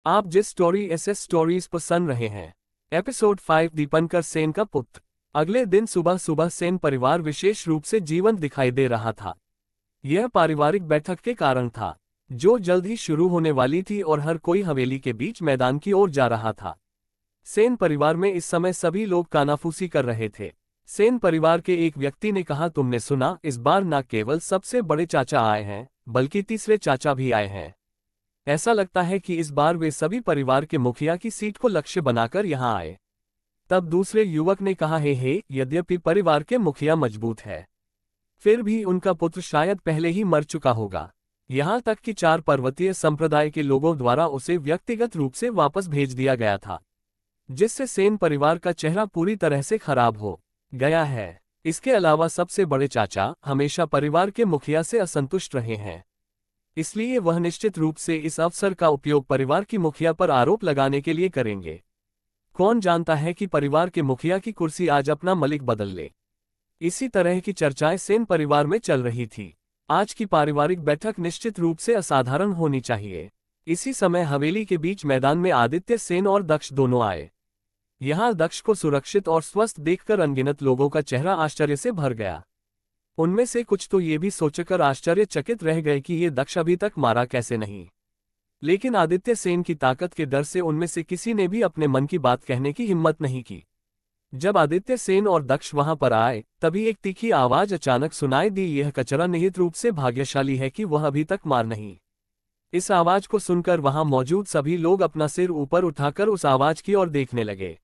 आप जिस story SS stories पर सुन रहे हैं, एपिसोड 5 दीपंकर सेन का पुत्र। अगले दिन सुबह सुबह सेन परिवार विशेष रूप से जीवंत दिखाई दे रहा था। यह पारिवारिक बैठक के कारण था, जो जल्द ही शुरू होने वाली थी और हर कोई हवेली के बीच मैदान की ओर जा रहा था। सेन परिवार में इस समय सभी लोग कानाफूसी कर रहे थे। सेन परिवार के एक व्यक्ति ने कहा, तुमने सुना, इस बार न केवल सबसे बड़े चाचा आए हैं, बल्कि तीसरे चाचा भी आए हैं। ऐसा लगता है कि इस बार वे सभी परिवार के मुखिया की सीट को लक्ष्य बनाकर यहाँ आए। तब दूसरे युवक ने कहा, हे, यद्यपि परिवार के मुखिया मजबूत है, फिर भी उनका पुत्र शायद पहले ही मर चुका होगा। यहाँ तक कि 4 पर्वतीय संप्रदाय के लोगों द्वारा उसे व्यक्तिगत रूप से वापस भेज दिया गया था, जिससे सेन परिवार का चेहरा पूरी तरह से खराब हो गया है। इसके अलावा सबसे बड़े चाचा हमेशा परिवार के मुखिया से असंतुष्ट रहे हैं, इसलिए वह निश्चित रूप से इस अवसर का उपयोग परिवार की मुखिया पर आरोप लगाने के लिए करेंगे। कौन जानता है कि परिवार के मुखिया की कुर्सी आज अपना मलिक बदल ले। इसी तरह की चर्चाएं सेन परिवार में चल रही थी। आज की पारिवारिक बैठक निश्चित रूप से असाधारण होनी चाहिए। इसी समय हवेली के बीच मैदान में आदित्य सेन और दक्ष दोनों आए। यहाँ दक्ष को सुरक्षित और स्वस्थ देखकर अनगिनत लोगों का चेहरा आश्चर्य से भर गया। उनमें से कुछ तो ये भी सोचकर आश्चर्यचकित रह गए कि ये दक्ष अभी तक मारा कैसे नहीं। लेकिन आदित्य सेन की ताकत के डर से उनमें से किसी ने भी अपने मन की बात कहने की हिम्मत नहीं की। जब आदित्य सेन और दक्ष वहां पर आए, तभी एक तीखी आवाज अचानक सुनाई दी, यह कचरा निहित रूप से भाग्यशाली है कि वह अभी तक मार नहीं। इस आवाज को सुनकर वहां मौजूद सभी लोग अपना सिर ऊपर उठाकर उस आवाज की ओर देखने लगे।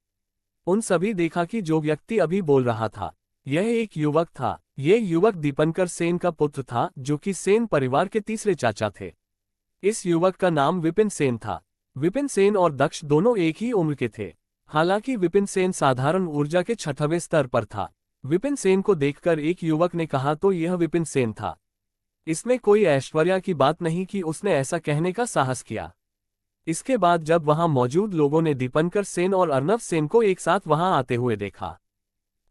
उन सभी देखा कि जो व्यक्ति अभी बोल रहा था, यह एक युवक था। यह युवक दीपंकर सेन का पुत्र था, जो कि सेन परिवार के तीसरे चाचा थे। इस युवक का नाम विपिन सेन था। विपिन सेन और दक्ष दोनों एक ही उम्र के थे। हालांकि विपिन सेन साधारण ऊर्जा के 6वें स्तर पर था। विपिन सेन को देखकर एक युवक ने कहा, तो यह विपिन सेन था। इसमें कोई ऐश्वर्या की बात नहीं कि उसने ऐसा कहने का साहस किया। इसके बाद जब वहां मौजूद लोगों ने दीपंकर सेन और अर्नव सेन को एक साथ वहां आते हुए देखा,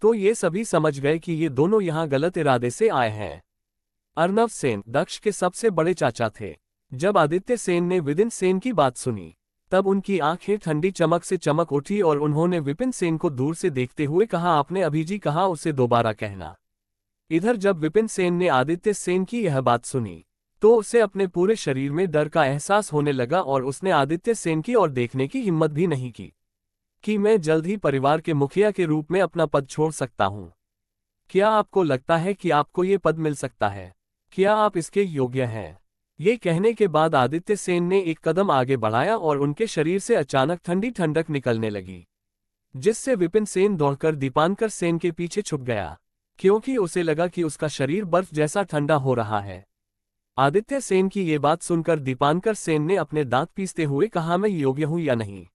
तो ये सभी समझ गए कि ये दोनों यहाँ गलत इरादे से आए हैं। अर्नव सेन दक्ष के सबसे बड़े चाचा थे। जब आदित्य सेन ने विपिन सेन की बात सुनी, तब उनकी आंखें ठंडी चमक से चमक उठी और उन्होंने विपिन सेन को दूर से देखते हुए कहा, आपने अभी जी कहा, उसे दोबारा कहना। इधर जब विपिन सेन ने आदित्य सेन की यह बात सुनी, तो उसे अपने पूरे शरीर में डर का एहसास होने लगा और उसने आदित्य सेन की ओर देखने की हिम्मत भी नहीं की कि मैं जल्द ही परिवार के मुखिया के रूप में अपना पद छोड़ सकता हूं। क्या आपको लगता है कि आपको ये पद मिल सकता है? क्या आप इसके योग्य हैं? ये कहने के बाद आदित्य सेन ने एक कदम आगे बढ़ाया और उनके शरीर से अचानक ठंडी ठंडक निकलने लगी, जिससे विपिन सेन दौड़कर दीपंकर सेन के पीछे छुप गया, क्योंकि उसे लगा कि उसका शरीर बर्फ जैसा ठंडा हो रहा है। आदित्य सेन की ये बात सुनकर दीपंकर सेन ने अपने दांत पीसते हुए कहा, मैं योग्य हूं या नहीं,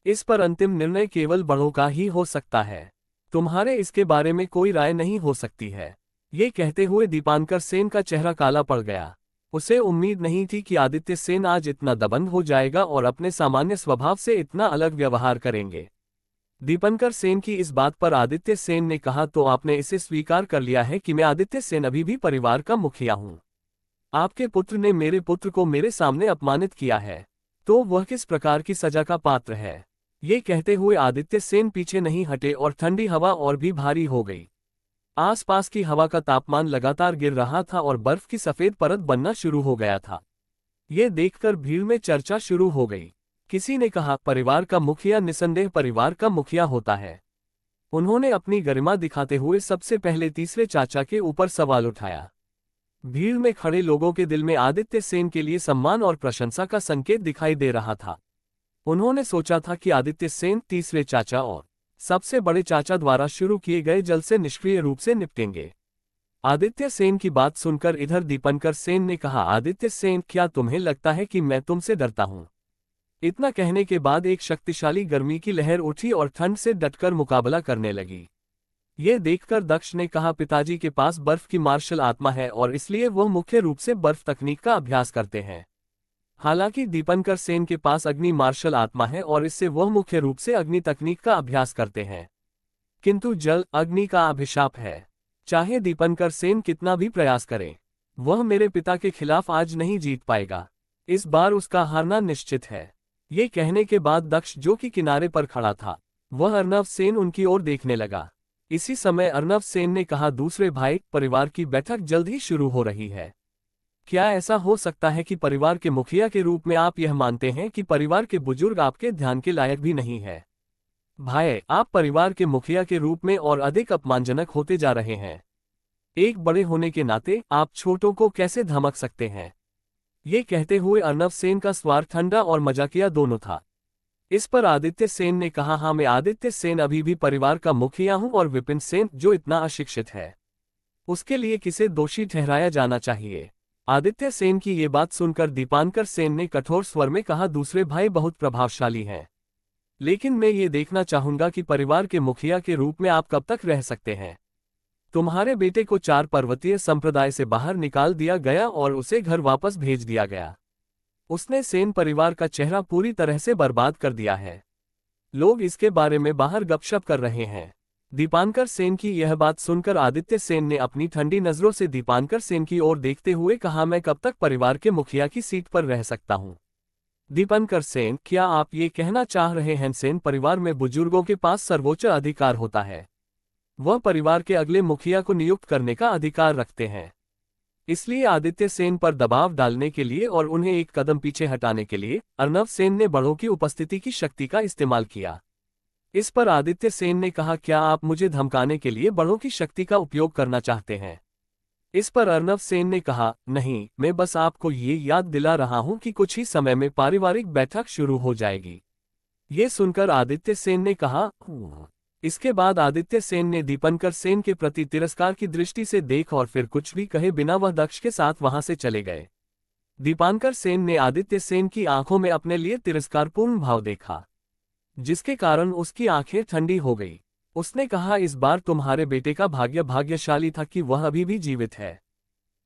इस पर अंतिम निर्णय केवल बड़ों का ही हो सकता है। तुम्हारे इसके बारे में कोई राय नहीं हो सकती है। ये कहते हुए दीपंकर सेन का चेहरा काला पड़ गया। उसे उम्मीद नहीं थी कि आदित्य सेन आज इतना दबंग हो जाएगा और अपने सामान्य स्वभाव से इतना अलग व्यवहार करेंगे। दीपंकर सेन की इस बात पर आदित्य सेन ने कहा, तो आपने इसे स्वीकार कर लिया है कि मैं आदित्य सेन अभी भी परिवार का मुखिया हूं। आपके पुत्र ने मेरे पुत्र को मेरे सामने अपमानित किया है, तो वह किस प्रकार की सजा का पात्र है? ये कहते हुए आदित्य सेन पीछे नहीं हटे और ठंडी हवा और भी भारी हो गई। आसपास की हवा का तापमान लगातार गिर रहा था और बर्फ की सफेद परत बनना शुरू हो गया था। ये देखकर भीड़ में चर्चा शुरू हो गई। किसी ने कहा, परिवार का मुखिया निसंदेह परिवार का मुखिया होता है। उन्होंने अपनी गरिमा दिखाते हुए सबसे पहले तीसरे चाचा के ऊपर सवाल उठाया। भीड़ में खड़े लोगों के दिल में आदित्य सेन के लिए सम्मान और प्रशंसा का संकेत दिखाई दे रहा था। उन्होंने सोचा था कि आदित्य सेन तीसरे चाचा और सबसे बड़े चाचा द्वारा शुरू किए गए जल से निष्क्रिय रूप से निपटेंगे। आदित्य सेन की बात सुनकर इधर दीपंकर सेन ने कहा, आदित्य सेन, क्या तुम्हें लगता है कि मैं तुमसे डरता हूं? इतना कहने के बाद एक शक्तिशाली गर्मी की लहर उठी और ठंड से डटकर मुकाबला करने लगी। ये देखकर दक्ष ने कहा, पिताजी के पास बर्फ की मार्शल आत्मा है और इसलिए वह मुख्य रूप से बर्फ तकनीक का अभ्यास करते हैं। हालांकि दीपंकर सेन के पास अग्नि मार्शल आत्मा है और इससे वह मुख्य रूप से अग्नि तकनीक का अभ्यास करते हैं। किंतु जल अग्नि का अभिशाप है। चाहे दीपंकर सेन कितना भी प्रयास करे, वह मेरे पिता के खिलाफ आज नहीं जीत पाएगा। इस बार उसका हारना निश्चित है। ये कहने के बाद दक्ष, जो कि किनारे पर खड़ा था, वह अर्नव सेन उनकी ओर देखने लगा। इसी समय अर्नव सेन ने कहा, दूसरे भाई, परिवार की बैठक जल्द ही शुरू हो रही है। क्या ऐसा हो सकता है कि परिवार के मुखिया के रूप में आप यह मानते हैं कि परिवार के बुजुर्ग आपके ध्यान के लायक भी नहीं है? भाई, आप परिवार के मुखिया के रूप में और अधिक अपमानजनक होते जा रहे हैं। एक बड़े होने के नाते आप छोटों को कैसे धमक सकते हैं? ये कहते हुए अर्नव सेन का स्वर ठंडा और मजाकिया दोनों था। इस पर आदित्य सेन ने कहा, हाँ, मैं आदित्य सेन अभी भी परिवार का मुखिया हूं और विपिन सेन, जो इतना अशिक्षित है, उसके लिए किसे दोषी ठहराया जाना चाहिए। आदित्य सेन की ये बात सुनकर दीपांकर सेन ने कठोर स्वर में कहा, दूसरे भाई बहुत प्रभावशाली हैं, लेकिन मैं ये देखना चाहूंगा कि परिवार के मुखिया के रूप में आप कब तक रह सकते हैं। तुम्हारे बेटे को 4 पर्वतीय संप्रदाय से बाहर निकाल दिया गया और उसे घर वापस भेज दिया गया। उसने सेन परिवार का चेहरा पूरी तरह से बर्बाद कर दिया है। लोग इसके बारे में बाहर गपशप कर रहे हैं। दीपांकर सेन की यह बात सुनकर आदित्य सेन ने अपनी ठंडी नजरों से दीपांकर सेन की ओर देखते हुए कहा, मैं कब तक परिवार के मुखिया की सीट पर रह सकता हूं? दीपांकर सेन, क्या आप ये कहना चाह रहे हैं सेन परिवार में बुजुर्गों के पास सर्वोच्च अधिकार होता है? वह परिवार के अगले मुखिया को नियुक्त करने का अधिकार रखते हैं। इसलिए आदित्य सेन पर दबाव डालने के लिए और उन्हें एक कदम पीछे हटाने के लिए अर्नव सेन ने बड़ों की उपस्थिति की शक्ति का इस्तेमाल किया। इस पर आदित्य सेन ने कहा, क्या आप मुझे धमकाने के लिए बड़ों की शक्ति का उपयोग करना चाहते हैं? इस पर अर्नव सेन ने कहा, नहीं, मैं बस आपको ये याद दिला रहा हूं कि कुछ ही समय में पारिवारिक बैठक शुरू हो जाएगी। ये सुनकर आदित्य सेन ने कहा, इसके बाद आदित्य सेन ने दीपांकर सेन के प्रति तिरस्कार की दृष्टि से देख और फिर कुछ भी कहे बिना वह दक्ष के साथ वहां से चले गए। दीपांकर सेन ने आदित्य सेन की आंखों में अपने लिए तिरस्कारपूर्ण भाव देखा, जिसके कारण उसकी आंखें ठंडी हो गई। उसने कहा, इस बार तुम्हारे बेटे का भाग्य भाग्यशाली था कि वह अभी भी जीवित है,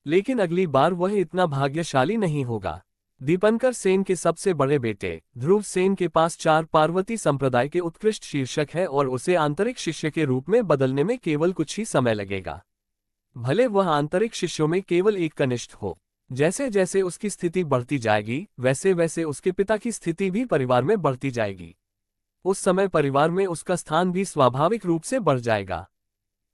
लेकिन अगली बार वह इतना भाग्यशाली नहीं होगा। दीपांकर सेन के सबसे बड़े बेटे ध्रुव सेन के पास 4 पार्वती संप्रदाय के उत्कृष्ट शीर्षक है और उसे आंतरिक शिष्य के रूप में बदलने में केवल कुछ ही समय लगेगा। भले वह आंतरिक शिष्यों में केवल एक कनिष्ठ हो। जैसे जैसे उसकी स्थिति बढ़ती जाएगी, वैसे वैसे उसके पिता की स्थिति भी परिवार में बढ़ती जाएगी। उस समय परिवार में उसका स्थान भी स्वाभाविक रूप से बढ़ जाएगा।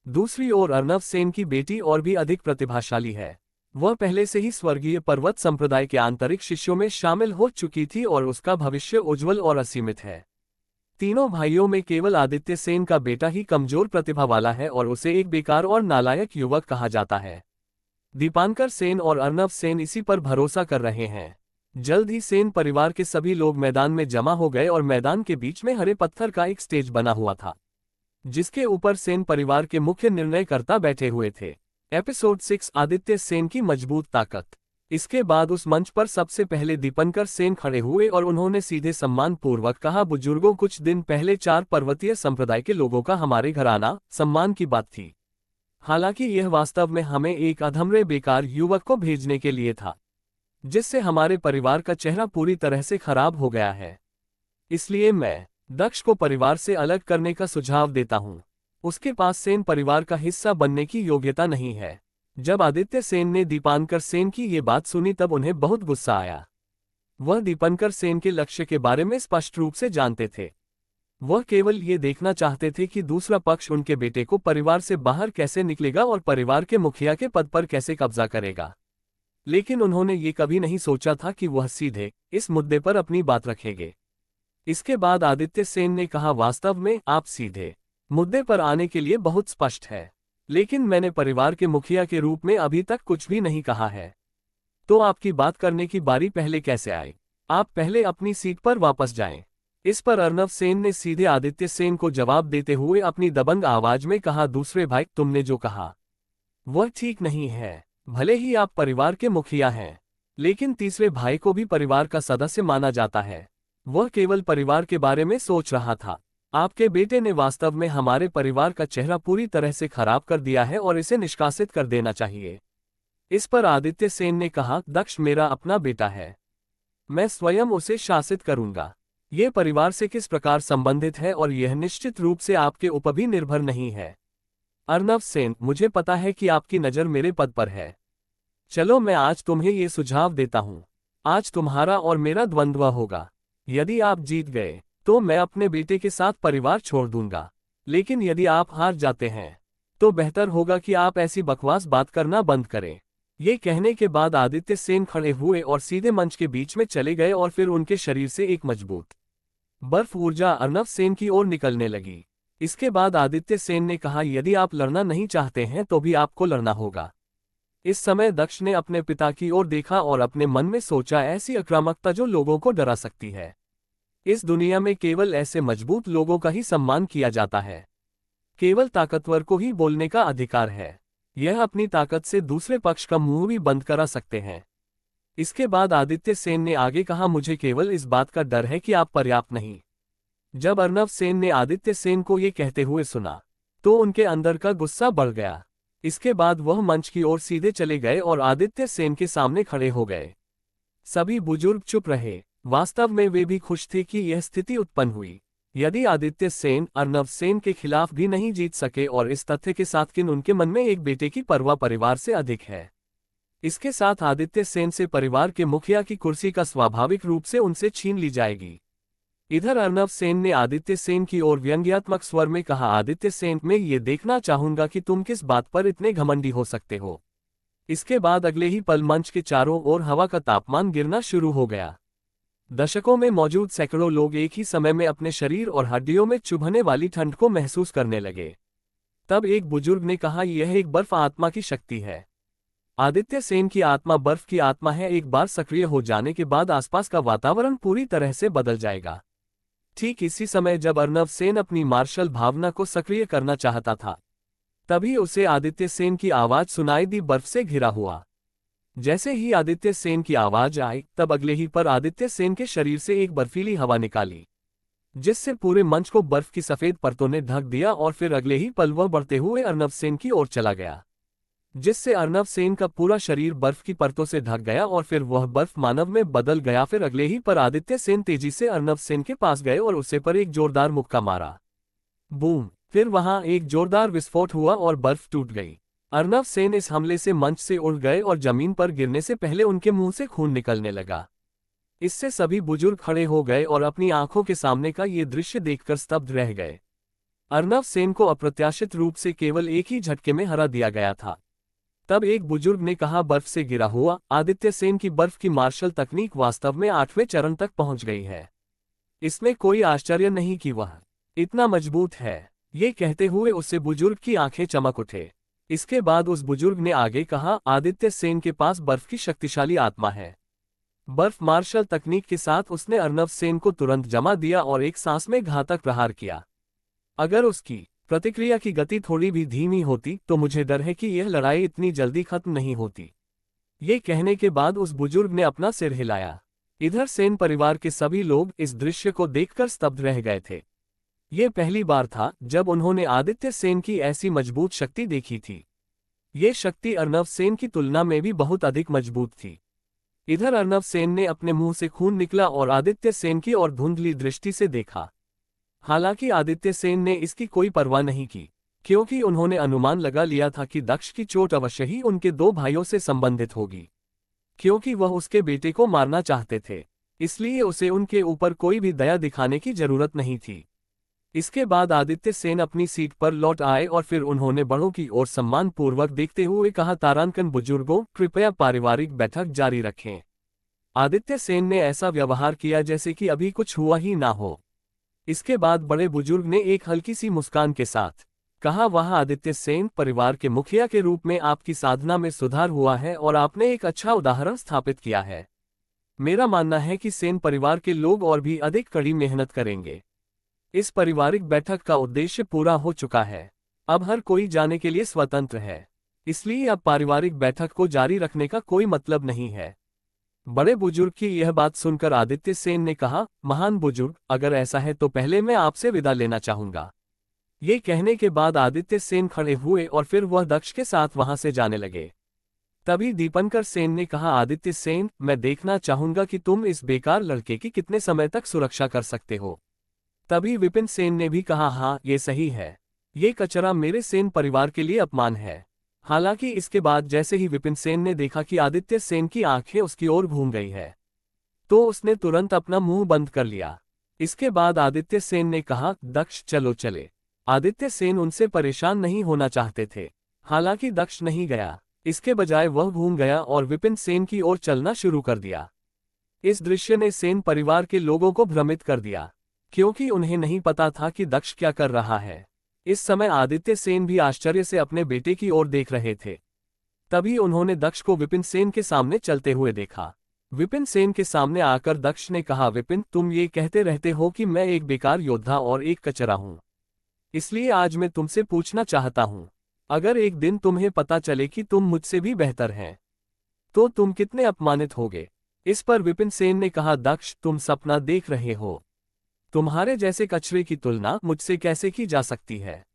दूसरी ओर अर्नव सेन की बेटी और भी अधिक प्रतिभाशाली है। वह पहले से ही स्वर्गीय पर्वत संप्रदाय के आंतरिक शिष्यों में शामिल हो चुकी थी और उसका भविष्य उज्ज्वल और असीमित है। तीनों भाइयों में केवल आदित्य सेन का बेटा ही कमजोर प्रतिभा वाला है और उसे एक बेकार और नालायक युवक कहा जाता है। दीपांकर सेन और अर्नव सेन इसी पर भरोसा कर रहे हैं। जल्द ही सेन परिवार के सभी लोग मैदान में जमा हो गए और मैदान के बीच में हरे पत्थर का एक स्टेज बना हुआ था, जिसके ऊपर सेन परिवार के मुख्य निर्णयकर्ता बैठे हुए थे। एपिसोड 6, आदित्य सेन की मजबूत ताकत। इसके बाद उस मंच पर सबसे पहले दीपांकर सेन खड़े हुए और उन्होंने सीधे सम्मान पूर्वक कहा, बुजुर्गों, कुछ दिन पहले 4 पर्वतीय संप्रदाय के लोगों का हमारे घर आना सम्मान की बात थी। हालांकि यह वास्तव में हमें एक अधमरे बेकार युवक को भेजने के लिए था, जिससे हमारे परिवार का चेहरा पूरी तरह से खराब हो गया है। इसलिए मैं दक्ष को परिवार से अलग करने का सुझाव देता हूं। उसके पास सेन परिवार का हिस्सा बनने की योग्यता नहीं है। जब आदित्य सेन ने दीपांकर सेन की ये बात सुनी तब उन्हें बहुत गुस्सा आया। वह दीपांकर सेन के लक्ष्य के बारे में स्पष्ट रूप से जानते थे। वह केवल ये देखना चाहते थे कि दूसरा पक्ष उनके बेटे को परिवार से बाहर कैसे निकलेगा और परिवार के मुखिया के पद पर कैसे कब्जा करेगा। लेकिन उन्होंने ये कभी नहीं सोचा था कि वह सीधे इस मुद्दे पर अपनी बात रखेंगे। इसके बाद आदित्य सेन ने कहा, वास्तव में आप सीधे मुद्दे पर आने के लिए बहुत स्पष्ट है, लेकिन मैंने परिवार के मुखिया के रूप में अभी तक कुछ भी नहीं कहा है। तो आपकी बात करने की बारी पहले कैसे आई? आप पहले अपनी सीट पर वापस जाएं। इस पर अर्नव सेन ने सीधे आदित्य सेन को जवाब देते हुए अपनी दबंग आवाज में कहा, दूसरे भाई, तुमने जो कहा वह ठीक नहीं है। भले ही आप परिवार के मुखिया हैं, लेकिन तीसरे भाई को भी परिवार का सदस्य माना जाता है। वह केवल परिवार के बारे में सोच रहा था। आपके बेटे ने वास्तव में हमारे परिवार का चेहरा पूरी तरह से खराब कर दिया है और इसे निष्कासित कर देना चाहिए। इस पर आदित्य सेन ने कहा, दक्ष मेरा अपना बेटा है, मैं स्वयं उसे शासित करूंगा। ये परिवार से किस प्रकार संबंधित है और यह निश्चित रूप से आपके ऊपर भी निर्भर नहीं है। अर्नव सेन, मुझे पता है कि आपकी नज़र मेरे पद पर है। चलो मैं आज तुम्हें ये सुझाव देता हूं। आज तुम्हारा और मेरा द्वंद्व होगा। यदि आप जीत गए तो मैं अपने बेटे के साथ परिवार छोड़ दूंगा, लेकिन यदि आप हार जाते हैं तो बेहतर होगा कि आप ऐसी बकवास बात करना बंद करें। ये कहने के बाद आदित्य सेन खड़े हुए और सीधे मंच के बीच में चले गए और फिर उनके शरीर से एक मजबूत बर्फ ऊर्जा अर्नव सेन की ओर निकलने लगी। इसके बाद आदित्य सेन ने कहा, यदि आप लड़ना नहीं चाहते हैं तो भी आपको लड़ना होगा। इस समय दक्ष ने अपने पिता की ओर देखा और अपने मन में सोचा, ऐसी आक्रामकता जो लोगों को डरा सकती है। इस दुनिया में केवल ऐसे मजबूत लोगों का ही सम्मान किया जाता है। केवल ताकतवर को ही बोलने का अधिकार है। यह अपनी ताकत से दूसरे पक्ष का मुंह भी बंद करा सकते हैं। इसके बाद आदित्य सेन ने आगे कहा, मुझे केवल इस बात का डर है कि आप पर्याप्त नहीं। जब अर्नव सेन ने आदित्य सेन को ये कहते हुए सुना तो उनके अंदर का गुस्सा बढ़ गया। इसके बाद वह मंच की ओर सीधे चले गए और आदित्य सेन के सामने खड़े हो गए। सभी बुजुर्ग चुप रहे। वास्तव में वे भी खुश थे कि यह स्थिति उत्पन्न हुई। यदि आदित्य सेन अर्नव सेन के खिलाफ भी नहीं जीत सके और इस तथ्य के साथ कि उनके मन में एक बेटे की परवाह परिवार से अधिक है, इसके साथ आदित्य सेन से परिवार के मुखिया की कुर्सी का स्वाभाविक रूप से उनसे छीन ली जाएगी। इधर अर्नव सेन ने आदित्य सेन की ओर व्यंग्यात्मक स्वर में कहा, आदित्य सेन, मैं ये देखना चाहूंगा कि तुम किस बात पर इतने घमंडी हो सकते हो। इसके बाद अगले ही पल मंच के चारों ओर हवा का तापमान गिरना शुरू हो गया। दशकों में मौजूद सैकड़ों लोग एक ही समय में अपने शरीर और हड्डियों में चुभने वाली ठंड को महसूस करने लगे। तब एक बुजुर्ग ने कहा, यह एक बर्फ आत्मा की शक्ति है। आदित्य सेन की आत्मा बर्फ की आत्मा है। एक बार सक्रिय हो जाने के बाद आसपास का वातावरण पूरी तरह से बदल जाएगा। ठीक इसी समय जब अर्नव सेन अपनी मार्शल भावना को सक्रिय करना चाहता था, तभी उसे आदित्य सेन की आवाज सुनाई दी, बर्फ से घिरा हुआ। जैसे ही आदित्य सेन की आवाज आई, तब अगले ही पर आदित्य सेन के शरीर से एक बर्फीली हवा निकाली, जिससे पूरे मंच को बर्फ की सफेद परतों ने ढक दिया और फिर अगले ही पल वह बढ़ते हुए अर्नव सेन की ओर चला गया, जिससे अर्नव सेन का पूरा शरीर बर्फ की परतों से ढक गया और फिर वह बर्फ मानव में बदल गया। फिर अगले ही पर आदित्य सेन तेजी से अर्नव सेन के पास गए और उसे पर एक जोरदार मुक्का मारा। बूम! फिर वहां एक जोरदार विस्फोट हुआ और बर्फ टूट गई। अर्नव सेन इस हमले से मंच से उड़ गए और जमीन पर गिरने से पहले उनके मुंह से खून निकलने लगा। इससे सभी बुजुर्ग खड़े हो गए और अपनी आंखों के सामने का ये दृश्य देखकर स्तब्ध रह गए। अर्नव सेन को अप्रत्याशित रूप से केवल एक ही झटके में हरा दिया गया था। तब एक बुजुर्ग ने कहा, बर्फ से गिरा हुआ आदित्य सेन की बर्फ की मार्शल तकनीक वास्तव में 8वें चरण तक पहुंच गई है। इसमें कोई आश्चर्य नहीं कि वह इतना मजबूत है। ये कहते हुए उससे बुजुर्ग की आंखें चमक उठे। इसके बाद उस बुजुर्ग ने आगे कहा, आदित्य सेन के पास बर्फ की शक्तिशाली आत्मा है। बर्फ मार्शल तकनीक के साथ उसने अर्नव सेन को तुरंत जमा दिया और एक सांस में घातक प्रहार किया। अगर उसकी प्रतिक्रिया की गति थोड़ी भी धीमी होती तो मुझे डर है कि यह लड़ाई इतनी जल्दी खत्म नहीं होती। ये कहने के बाद उस बुजुर्ग ने अपना सिर हिलाया। इधर सेन परिवार के सभी लोग इस दृश्य को देखकर स्तब्ध रह गए थे। ये पहली बार था जब उन्होंने आदित्य सेन की ऐसी मजबूत शक्ति देखी थी। ये शक्ति अर्नव सेन की तुलना में भी बहुत अधिक मजबूत थी। इधर अर्नव सेन ने अपने मुंह से खून निकला और आदित्य सेन की ओर धुंधली दृष्टि से देखा। हालांकि आदित्य सेन ने इसकी कोई परवाह नहीं की, क्योंकि उन्होंने अनुमान लगा लिया था कि दक्ष की चोट अवश्य ही उनके 2 भाइयों से संबंधित होगी। क्योंकि वह उसके बेटे को मारना चाहते थे, इसलिए उसे उनके ऊपर कोई भी दया दिखाने की जरूरत नहीं थी। इसके बाद आदित्य सेन अपनी सीट पर लौट आए और फिर उन्होंने बड़ों की ओर सम्मानपूर्वक देखते हुए कहा, तारांकन बुजुर्गों, कृपया पारिवारिक बैठक जारी रखें। आदित्य सेन ने ऐसा व्यवहार किया जैसे कि अभी कुछ हुआ ही ना हो। इसके बाद बड़े बुजुर्ग ने एक हल्की सी मुस्कान के साथ कहा, वह आदित्य सेन, परिवार के मुखिया के रूप में आपकी साधना में सुधार हुआ है और आपने एक अच्छा उदाहरण स्थापित किया है। मेरा मानना है कि सेन परिवार के लोग और भी अधिक कड़ी मेहनत करेंगे। इस पारिवारिक बैठक का उद्देश्य पूरा हो चुका है। अब हर कोई जाने के लिए स्वतंत्र है, इसलिए अब पारिवारिक बैठक को जारी रखने का कोई मतलब नहीं है। बड़े बुजुर्ग की यह बात सुनकर आदित्य सेन ने कहा, महान बुजुर्ग, अगर ऐसा है तो पहले मैं आपसे विदा लेना चाहूंगा। ये कहने के बाद आदित्य सेन खड़े हुए और फिर वह दक्ष के साथ वहां से जाने लगे। तभी दीपंकर सेन ने कहा, आदित्य सेन, मैं देखना चाहूंगा कि तुम इस बेकार लड़के की कितने समय तक सुरक्षा कर सकते हो। तभी विपिन सेन ने भी कहा, हाँ, ये सही है। ये कचरा मेरे सेन परिवार के लिए अपमान है। हालांकि इसके बाद जैसे ही विपिन सेन ने देखा कि आदित्य सेन की आंखें उसकी ओर घूम गई है, तो उसने तुरंत अपना मुंह बंद कर लिया। इसके बाद आदित्य सेन ने कहा, दक्ष चलो चले। आदित्य सेन उनसे परेशान नहीं होना चाहते थे। हालांकि दक्ष नहीं गया, इसके बजाय वह घूम गया और विपिन सेन की ओर चलना शुरू कर दिया। इस दृश्य ने सेन परिवार के लोगों को भ्रमित कर दिया, क्योंकि उन्हें नहीं पता था कि दक्ष क्या कर रहा है। इस समय आदित्य सेन भी आश्चर्य से अपने बेटे की ओर देख रहे थे। तभी उन्होंने दक्ष को विपिन सेन के सामने चलते हुए देखा। विपिन सेन के सामने आकर दक्ष ने कहा, विपिन, तुम ये कहते रहते हो कि मैं एक बेकार योद्धा और एक कचरा हूं। इसलिए आज मैं तुमसे पूछना चाहता हूं, अगर एक दिन तुम्हें पता चले कि तुम मुझसे भी बेहतर हैं, तो तुम कितने अपमानित होगे? इस पर विपिन सेन ने कहा, दक्ष, तुम सपना देख रहे हो। तुम्हारे जैसे कचरे की तुलना मुझसे कैसे की जा सकती है?